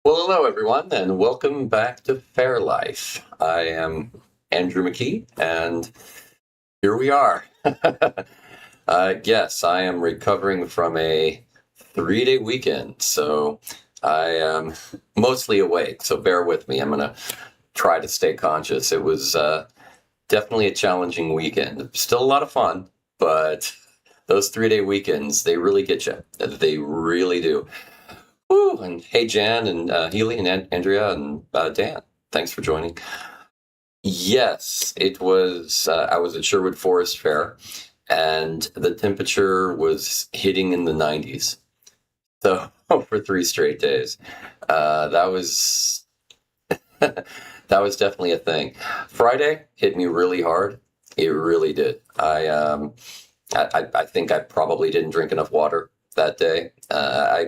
Well, hello everyone, and welcome back to Fair Life. I am Andrew McKee, and here we are. Yes, I am recovering from a 3-day weekend, so I am mostly awake. So bear with me. I'm gonna try to stay conscious. It was definitely a challenging weekend. Still a lot of fun, but those 3-day weekends, they really get you. They really do. Woo! And hey, Jan and Healy and Andrea and Dan, thanks for joining. Yes, it was. I was at Sherwood Forest Fair, and the temperature was hitting in the 90s. So for 3 straight days, that was that was definitely a thing. Friday hit me really hard. It really did. I think I probably didn't drink enough water that day. I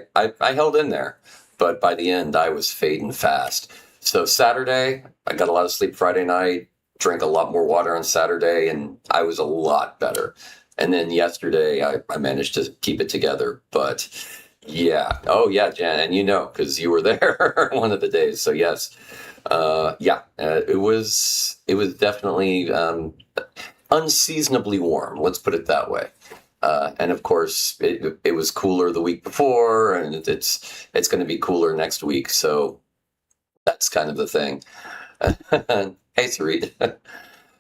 held in there, but by the end I was fading fast. So Saturday, I got a lot of sleep Friday night, drank a lot more water on Saturday, and I was a lot better. And then yesterday, I managed to keep it together. But yeah, oh yeah, Jan, and because you were there one of the days. So yes, it was definitely unseasonably warm. Let's put it that way. And of course, it was cooler the week before, and it's going to be cooler next week. So that's kind of the thing. Hey, Sarit.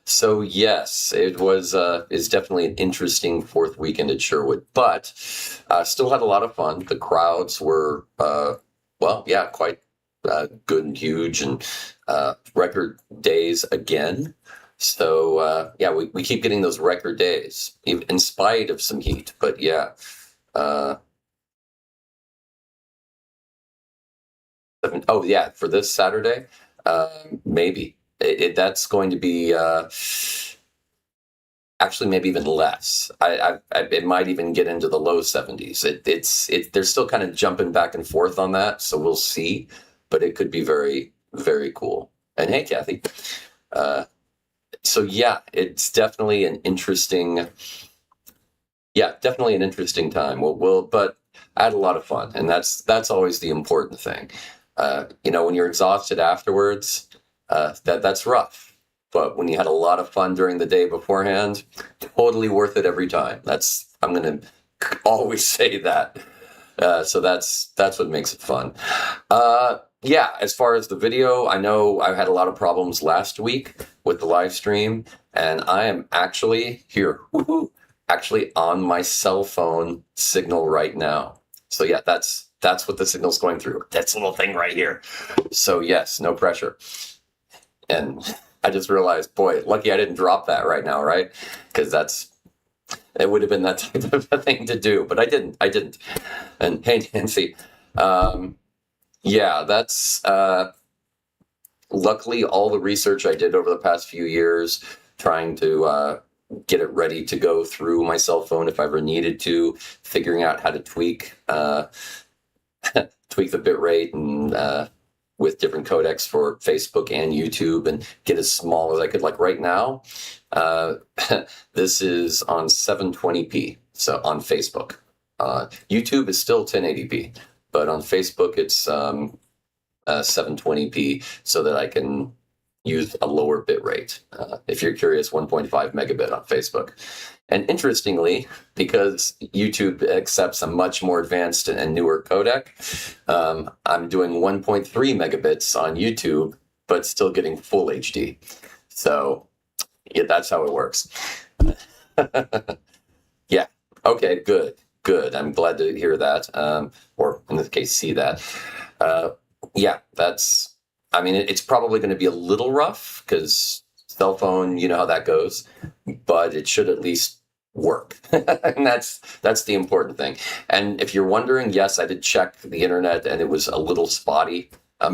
So yes, it was is definitely an interesting fourth weekend at Sherwood, but still had a lot of fun. The crowds were well, yeah, quite good and huge, and record days again. So yeah, we keep getting those record days in spite of some heat. But yeah, uh, oh yeah, for this Saturday, maybe that's going to be actually maybe even less. It might even get into the low 70s. They're still kind of jumping back and forth on that, so we'll see. But it could be very very cool. And hey, Kathy. Uh, so yeah, it's definitely an interesting. Yeah, definitely an interesting time. But I had a lot of fun, and that's always the important thing. When you're exhausted afterwards, that's rough. But when you had a lot of fun during the day beforehand, totally worth it every time. I'm gonna always say that. So that's what makes it fun. Yeah, as far as the video, I know I had a lot of problems last week with the live stream, and I am actually here, woohoo, actually on my cell phone signal right now. So yeah, that's what the signal's going through. That's a little thing right here. So yes, no pressure. And I just realized, boy, lucky I didn't drop that right now, right? Because it would have been that type of a thing to do, but I didn't. I didn't. And hey, Nancy, um, yeah, that's luckily all the research I did over the past few years, trying to get it ready to go through my cell phone if I ever needed to, figuring out how to tweak tweak the bit rate and with different codecs for Facebook and YouTube and get as small as I could. Like right now, uh, this is on 720p, so on Facebook. YouTube is still 1080p, but on Facebook it's 720p so that I can use a lower bit rate. If you're curious, 1.5 megabit on Facebook. And interestingly, because YouTube accepts a much more advanced and newer codec, I'm doing 1.3 megabits on YouTube, but still getting full HD. So yeah, that's how it works. Yeah. Okay, good. Good. I'm glad to hear that. Or in this case, see that. Uh, yeah, I mean, it's probably going to be a little rough because cell phone, you know how that goes, but it should at least work. And that's the important thing. And if you're wondering, yes, I did check the internet and it was a little spotty.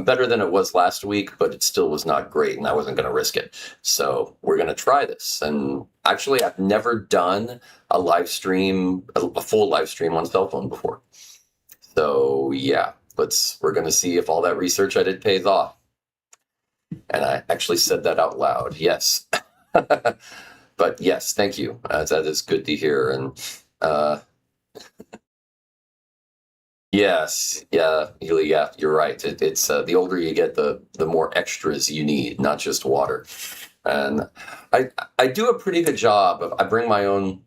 Better than it was last week, but it still was not great, and I wasn't going to risk it. So we're going to try this. And actually, I've never done a full live stream on cell phone before. So yeah, we're going to see if all that research I did pays off. And I actually said that out loud. Yes. But yes, thank you. That is good to hear. And Yes, yeah, you're right. It's the older you get, the more extras you need, not just water. And I do a pretty good job of I bring my own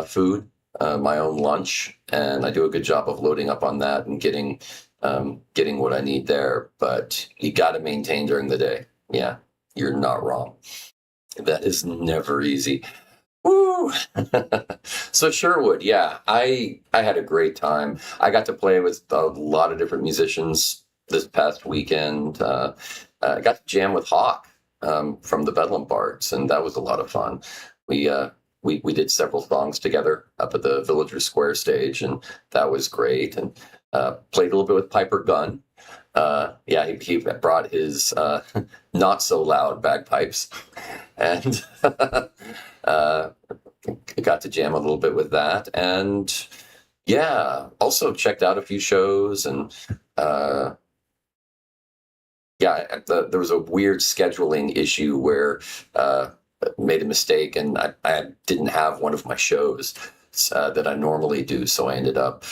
food, my own lunch, and I do a good job of loading up on that and getting what I need there. But you got to maintain during the day. Yeah, you're not wrong. That is never easy. Woo! So Sherwood, yeah, I had a great time. I got to play with a lot of different musicians this past weekend. I got to jam with Hawk from the Bedlam Bards, and that was a lot of fun. We we did several songs together up at the Villagers Square stage, and that was great. And played a little bit with Piper Gunn. Yeah, he brought his not so loud bagpipes, and uh, got to jam a little bit with that. And yeah, also checked out a few shows. And uh, yeah, there was a weird scheduling issue where made a mistake, and I didn't have one of my shows that I normally do. So I ended up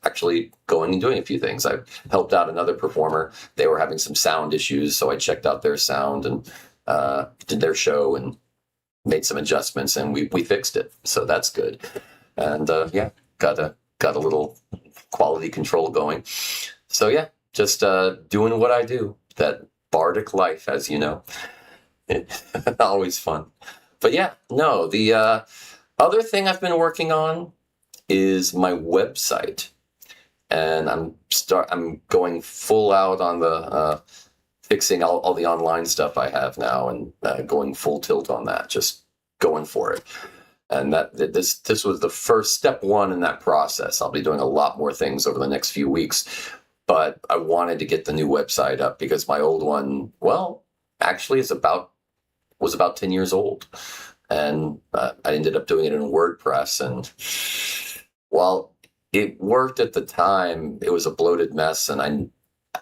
actually going and doing a few things. I helped out another performer. They were having some sound issues, so I checked out their sound and did their show and made some adjustments, and we fixed it. So that's good. And yeah, got a little quality control going. So yeah, just doing what I do. That bardic life, as you know. Always fun. But yeah, no, the other thing I've been working on is my website, and I'm going full out on the fixing all the online stuff I have now, and going full tilt on that, just going for it. And this was the first step one in that process. I'll be doing a lot more things over the next few weeks, but I wanted to get the new website up because my old one, well, actually was about 10 years old. And I ended up doing it in WordPress. And while it worked at the time, it was a bloated mess and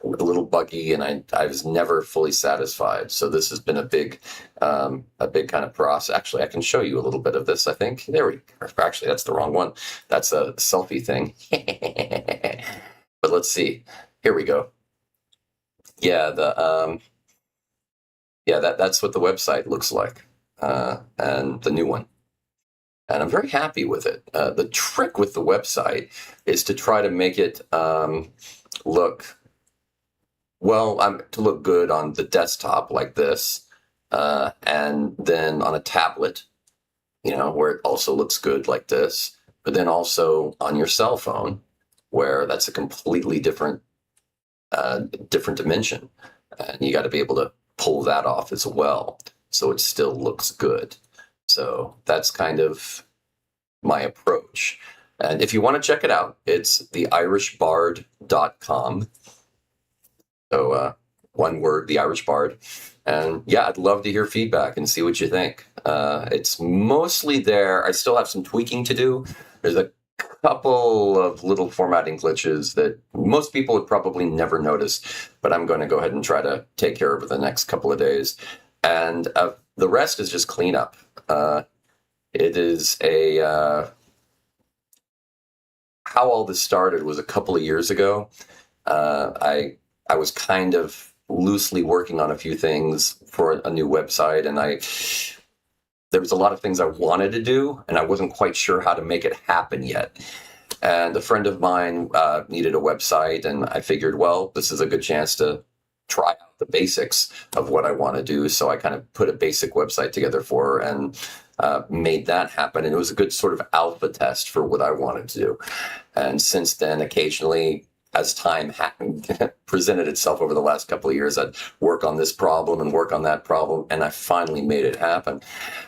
a little buggy, and I was never fully satisfied. So this has been a big kind of process. Actually, I can show you a little bit of this, I think. There we go. Actually, that's the wrong one. That's a selfie thing. But let's see. Here we go. Yeah, that's what the website looks like, and the new one. And I'm very happy with it. The trick with the website is to try to make it look to look good on the desktop like this, and then on a tablet, where it also looks good like this, but then also on your cell phone, where that's a completely different dimension, and you got to be able to pull that off as well, so it still looks good. So that's kind of my approach. And if you want to check it out, it's theirishbard.com. So one word, The Irish Bard. And yeah, I'd love to hear feedback and see what you think. It's mostly there. I still have some tweaking to do. There's a couple of little formatting glitches that most people would probably never notice, but I'm going to go ahead and try to take care of it the next couple of days. And the rest is just cleanup. It is how all this started was a couple of years ago. I was kind of loosely working on a few things for a new website, and there was a lot of things I wanted to do, and I wasn't quite sure how to make it happen yet. And a friend of mine needed a website, and I figured, well, this is a good chance to try out the basics of what I want to do. So I kind of put a basic website together for her and made that happen. And it was a good sort of alpha test for what I wanted to do. And since then, occasionally, as time presented itself over the last couple of years, I'd work on this problem and work on that problem, and I finally made it happen.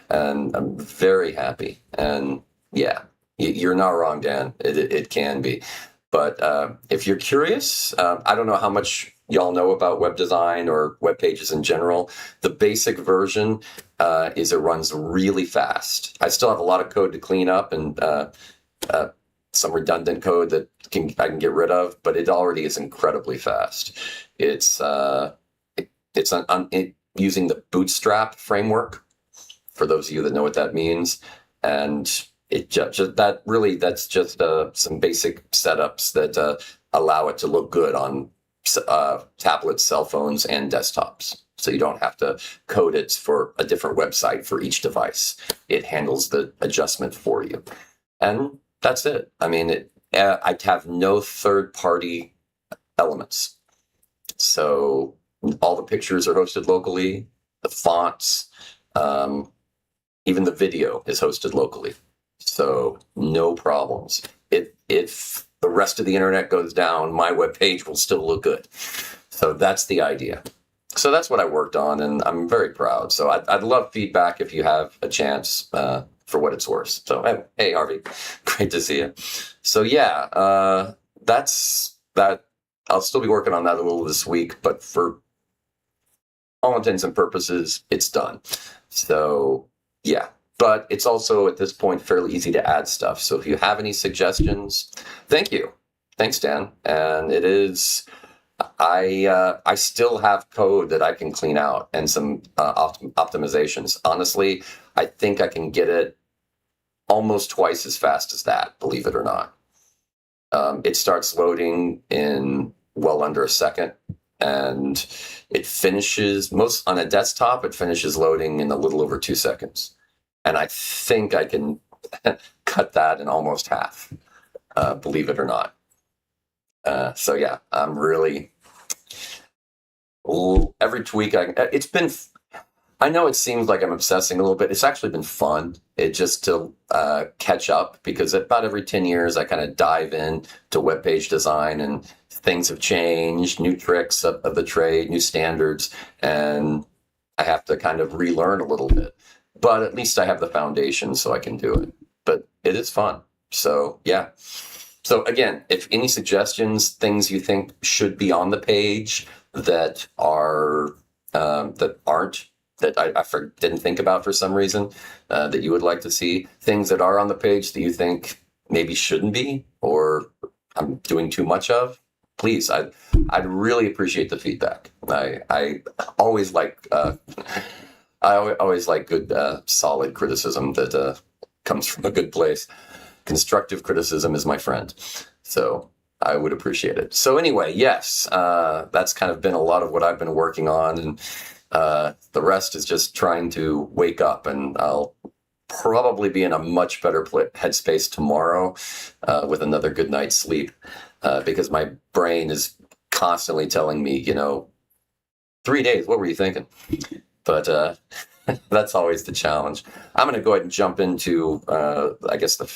And I'm very happy. And yeah, you're not wrong, Dan. It can be. But if you're curious, I don't know how much y'all know about web design or web pages in general. The basic version is it runs really fast. I still have a lot of code to clean up and some redundant code that I can get rid of, but it already is incredibly fast. It's using the Bootstrap framework, for those of you that know what that means, and that's just some basic setups that allow it to look good on tablets, cell phones, and desktops. So you don't have to code it for a different website for each device. It handles the adjustment for you. And that's it. I mean, I have no third-party elements. So all the pictures are hosted locally, the fonts, even the video is hosted locally. So no problems. If the rest of the internet goes down, my webpage will still look good. So that's the idea. So that's what I worked on, and I'm very proud. So I'd love feedback if you have a chance, for what it's worth. So hey, Harvey, great to see you. So yeah, that's that. I'll still be working on that a little this week, but for all intents and purposes, it's done. So yeah, but it's also at this point fairly easy to add stuff. So if you have any suggestions, thank you. Thanks, Dan. And it is, I still have code that I can clean out and some optimizations. Honestly, I think I can get it almost twice as fast as that, believe it or not. It starts loading in well under a second, and it finishes, on a desktop, it finishes loading in a little over 2 seconds. And I think I can cut that in almost half, believe it or not. So yeah, I'm really, every tweak it's been, I know it seems like I'm obsessing a little bit. It's actually been fun. It just to catch up, because about every 10 years, I kind of dive in to web page design, and things have changed, new tricks of the trade, new standards, and I have to kind of relearn a little bit. But at least I have the foundation so I can do it. But it is fun. So yeah. So again, if any suggestions, things you think should be on the page that are that aren't, that I didn't think about for some reason, that you would like to see, things that are on the page that you think maybe shouldn't be, or I'm doing too much of, please, I'd really appreciate the feedback. I always like good solid criticism that comes from a good place. Constructive criticism is my friend, so I would appreciate it. So anyway, yes, that's kind of been a lot of what I've been working on, and the rest is just trying to wake up, and I'll probably be in a much better headspace tomorrow with another good night's sleep, because my brain is constantly telling me, 3 days, what were you thinking? But that's always the challenge. I'm going to go ahead and jump into, I guess, the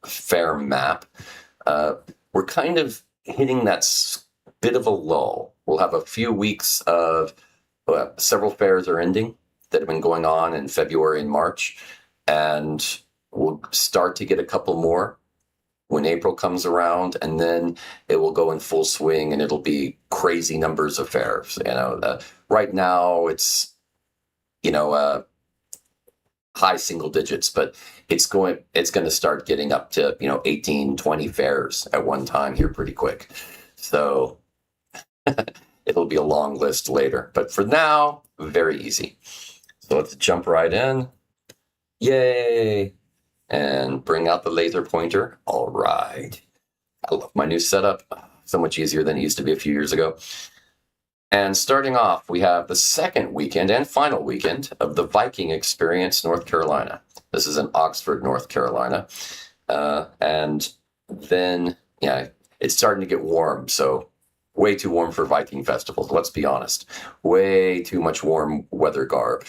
Faire map. We're kind of hitting that bit of a lull. We'll have a few weeks of several fairs are ending that have been going on in February and March, and we'll start to get a couple more when April comes around, and then it will go in full swing, and it'll be crazy numbers of fairs. Right now it's high single digits, but it's going to start getting up to 18, 20 fairs at one time here pretty quick. So it'll be a long list later, but for now, very easy. So let's jump right in. Yay! And bring out the laser pointer. All right. I love my new setup. So much easier than it used to be a few years ago. And starting off, we have the second weekend and final weekend of the Viking Experience, North Carolina. This is in Oxford, North Carolina. And then, it's starting to get warm, so way too warm for Viking festivals, let's be honest. Way too much cold weather garb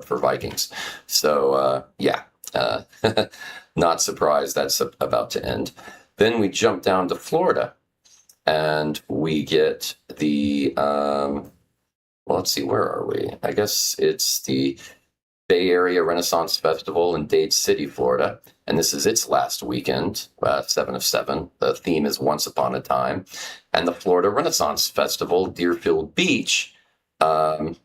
for Vikings. So, not surprised that's about to end. Then we jump down to Florida, and we get the, let's see, where are we? I guess it's the Bay Area Renaissance Festival in Dade City, Florida. And this is its last weekend, 7 of 7. The theme is Once Upon a Time. And the Florida Renaissance Festival, Deerfield Beach. And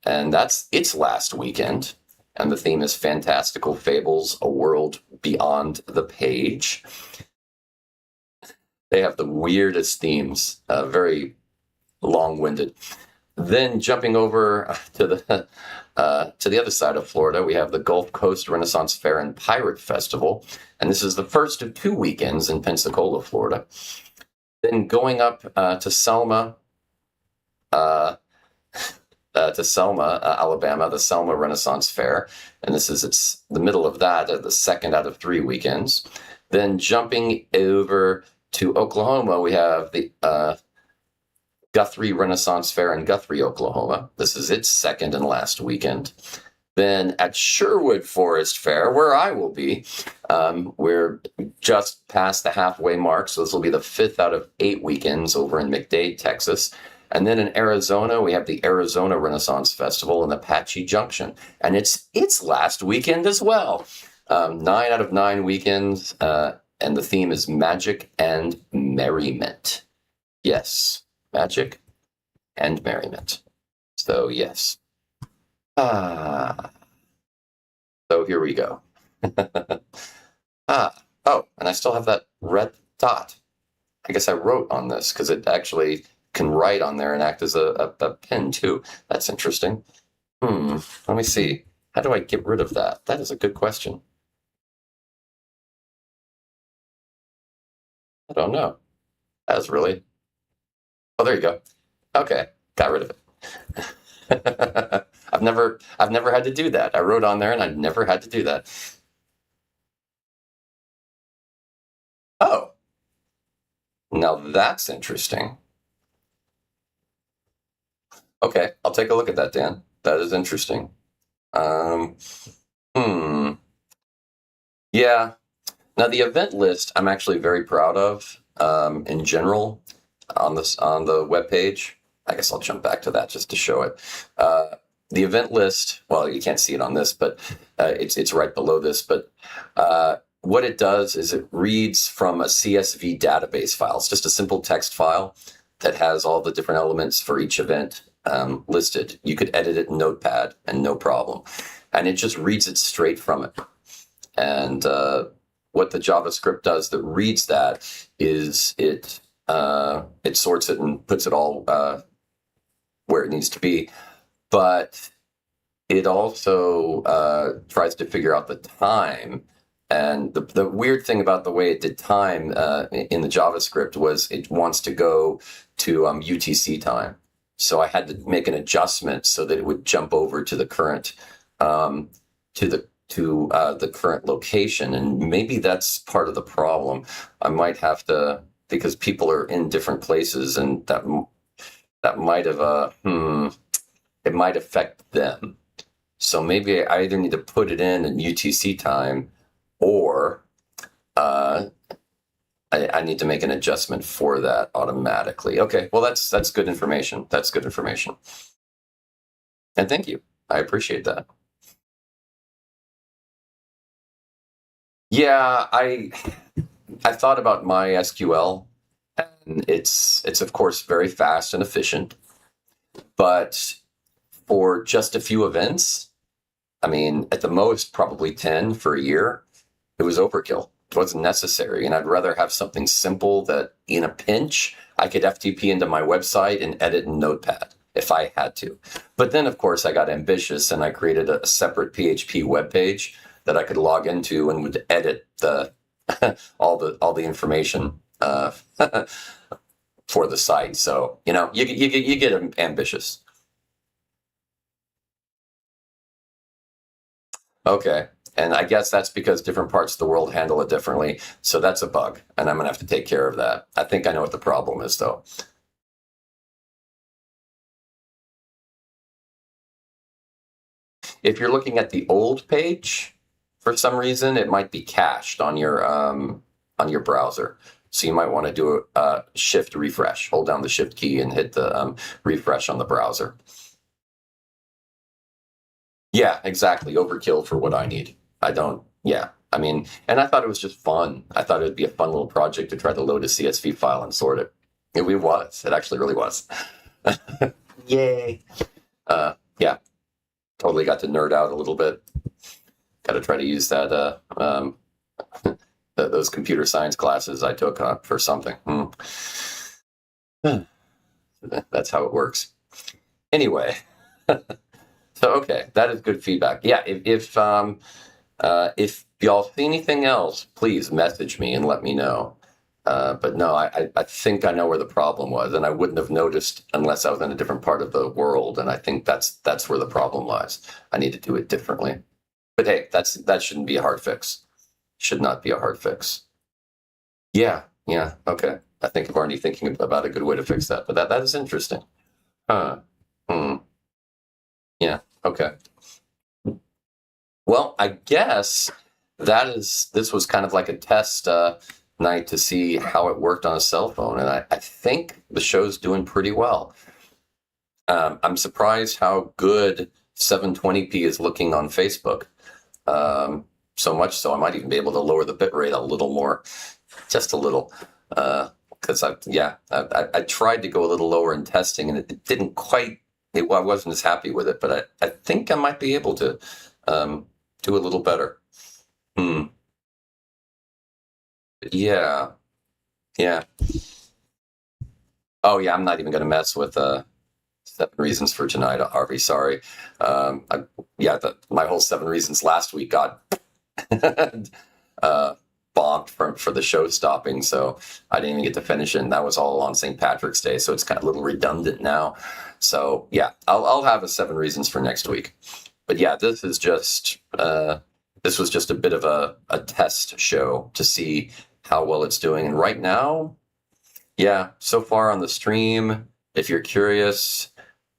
that's its last weekend. And the theme is Fantastical Fables, A World Beyond the Page. They have the weirdest themes, very long-winded. Then jumping over to the other side of Florida, we have the Gulf Coast Renaissance Fair and Pirate Festival. And this is the first of 2 weekends in Pensacola, Florida. Then going up to Selma, Alabama, the Selma Renaissance Fair, and it's the middle of that, the second out of 3 weekends. Then jumping over to Oklahoma, we have the Guthrie Renaissance Fair in Guthrie, Oklahoma. This is its second and last weekend. Then at Sherwood Forest Fair, where I will be, we're just past the halfway mark, so this will be the 5th out of 8 weekends over in McKee, Texas. And then in Arizona, we have the Arizona Renaissance Festival in Apache Junction, and it's its last weekend as well. 9 out of 9 weekends, and the theme is magic and merriment. Yes, magic and merriment. So yes. So here we go. Oh, and I still have that red dot. I guess I wrote on this because it actually can write on there and act as a pen too. That's interesting. Let me see. How do I get rid of that? That is a good question. I don't know. That's really. Oh, there you go. Okay, got rid of it. I've never had to do that. I wrote on there and I've never had to do that. Oh, now that's interesting. Okay, I'll take a look at that, Dan. That is interesting. Um, hmm. Yeah. Now the event list, I'm actually very proud of. In general, on the webpage. I guess I'll jump back to that just to show it. The event list. Well, you can't see it on this, but it's right below this. But what it does is it reads from a CSV database file. It's just a simple text file that has all the different elements for each event listed. You could edit it in Notepad and no problem. And it just reads it straight from it. And what the JavaScript does that reads that is it sorts it and puts it all where it needs to be. But it also tries to figure out the time. And the weird thing about the way it did time in the JavaScript was it wants to go to UTC time. So I had to make an adjustment so that it would jump over to the current the current location, and maybe that's part of the problem. I might have to, because people are in different places, and that might have it might affect them. So maybe I either need to put it in UTC time, or I need to make an adjustment for that automatically. Okay, well that's good information. That's good information, and thank you. I appreciate that. Yeah, I thought about MySQL, and it's of course very fast and efficient, but for just a few events, I mean, at the most probably 10 for a year, it was overkill. It wasn't necessary, and I'd rather have something simple that in a pinch I could FTP into my website and edit in Notepad if I had to. But then of course I got ambitious and I created a separate PHP web page that I could log into and would edit the all the information for the site. So you get ambitious. Okay, and I guess that's because different parts of the world handle it differently. So that's a bug, and I'm gonna have to take care of that. I think I know what the problem is, though. If you're looking at the old page, for some reason, it might be cached on your browser. So you might want to do a shift refresh. Hold down the shift key and hit the refresh on the browser. Yeah, exactly. Overkill for what I need. I don't. Yeah, I mean, and I thought it was just fun. I thought it'd be a fun little project to try to load a CSV file and sort it. It was. It actually really was. Yay. Yeah, totally got to nerd out a little bit. Got to try to use that those computer science classes I took for something. That's how it works. Anyway, so okay, that is good feedback. Yeah, if y'all see anything else, please message me and let me know. But no, I think I know where the problem was, and I wouldn't have noticed unless I was in a different part of the world. And I think that's where the problem lies. I need to do it differently. But hey, that shouldn't be a hard fix. Should not be a hard fix. Yeah, yeah, okay. I think I'm already thinking about a good way to fix that. But that is interesting. Huh. Hmm. Yeah. Okay. Well, I guess this was kind of like a test night to see how it worked on a cell phone, and I think the show's doing pretty well. I'm surprised how good 720p is looking on Facebook. So much so I might even be able to lower the bitrate a little more, just a little. Because I tried to go a little lower in testing, and it didn't quite. I wasn't as happy with it, but I think I might be able to do a little better. Hmm. Yeah. Yeah. Oh yeah, I'm not even going to mess with 7 reasons for tonight, Harvey. Sorry. Yeah, my whole 7 reasons last week got uh, bombed for the show stopping, so I didn't even get to finish it. And that was all on St. Patrick's Day, so it's kind of a little redundant now. So yeah, I'll have a 7 reasons for next week. But yeah, this was just a bit of a test show to see how well it's doing. And right now, yeah, so far on the stream, if you're curious,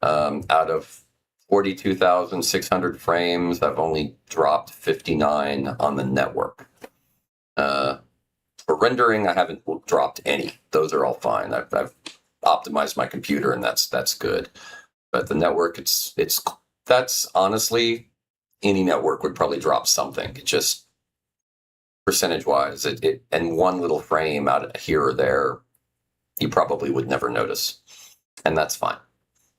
out of 42,600 frames, I've only dropped 59 on the network. For rendering, I haven't dropped any. Those are all fine. I've optimized my computer, and that's good. But the network, that's honestly, any network would probably drop something. It just percentage wise, and one little frame out here or there, you probably would never notice, and that's fine.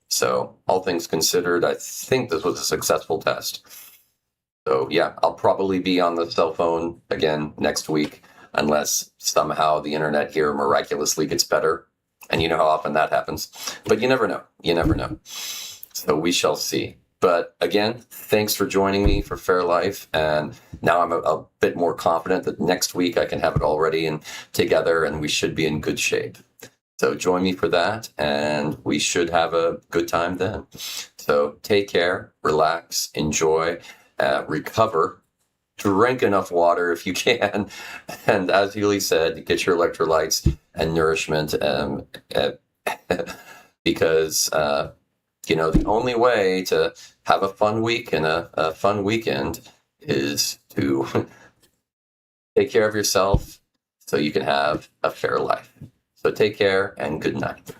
So all things considered, I think this was a successful test. So yeah, I'll probably be on the cell phone again next week, unless somehow the internet here miraculously gets better. And you know how often that happens. But you never know. You never know. So we shall see. But again, thanks for joining me for Fair Life. And now I'm a bit more confident that next week I can have it all ready and together, and we should be in good shape. So join me for that, and we should have a good time then. So take care, relax, enjoy, recover, drink enough water if you can. And as Healy said, get your electrolytes and nourishment, because the only way to have a fun week and a fun weekend is to take care of yourself so you can have a fair life. So take care and good night.